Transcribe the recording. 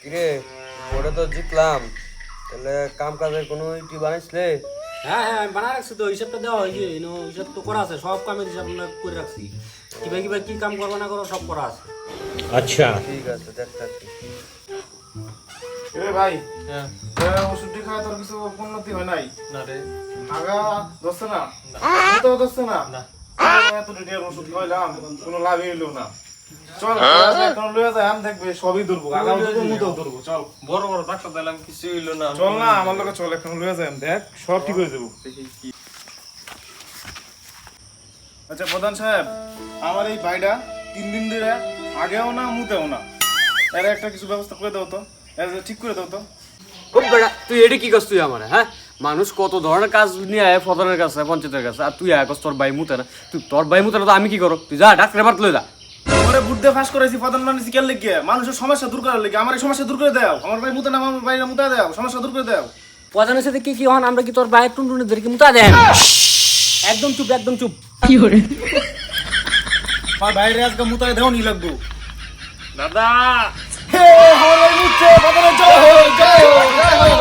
কিরে ওটা তো জিতলাম, তাহলে কাম কাজের কোনো ইটি বানাইছিলে? হ্যাঁ হ্যাঁ আমি বানা রাখছি তো, হিসাবটা দেওয়া হয়েছে, হিসাব তো করা আছে, সব কামের হিসাব আমরা করে রাখছি। কিবা কিবা কি কাম করবো না করো সব করা আছে। अच्छा ঠিক আছে, দেখতেছি। এ ভাই, হ্যাঁ ওষুধটি খাওয়া তোর কিছু উন্নতি হয় নাই? না রে আগা ধরছে না, তো ধরছে না। এত ডিটের ওষুধ খাইলাম, কোনো লাভই হইলো না। চল এখন লইয়া যাই, আমি দেখবে সবই ধরবো, আগাও ধরবো, মুতেও ধরবো। চল বড় বড় ডাক্তার দিলাম কিছু হইলো না। চল না আমার লোকে, চল এখন লইয়া যাই, দেখ সব ঠিক হয়ে যাবো। আচ্ছা প্রধান সাহেব, আমার এই ভাইটা 3 দিন ধরে আগেও না মুতেও না, এর একটা কিছু ব্যবস্থা করে দাও তো, এর ঠিক করে দাও তো। খুব বেড়া, তুই এটা কি করছ তুই আমার? হ্যাঁ, মানুষ কত ধরনের কাজ নিয়ে আয় ফদনের কাছে, পঞ্চায়েতের কাছে, আর তুই আয় তোর ভাই মুতে না। তুই তোর ভাই মুতে না তো আমি কি করো? তুই যা ডাক্তার বাড়তে লই যা। ওরে বুদ্ধে ফাঁস করেছি, প্রধান বানিয়েছি কেন লেগে? মানুষের সমস্যা দূর করার লেগে। আমার এই সমস্যা দূর করে দাও, আমার ভাই মুতে না, আমার ভাইরা মুতে দাও, সমস্যা দূর করে দাও। প্রধানের সাথে কি কি হন? আমরা কি তোর ভাইয়ের টুনটুনিদের কি মুতা দেন? একদম চুপ, একদম চুপ। আমার ভাইরে আজকে মুতায় দেও নি লাগবো। দাদা হে আমার ভাই মুতছে, প্রধানের জয় হোক, জয় হোক, জয় হোক।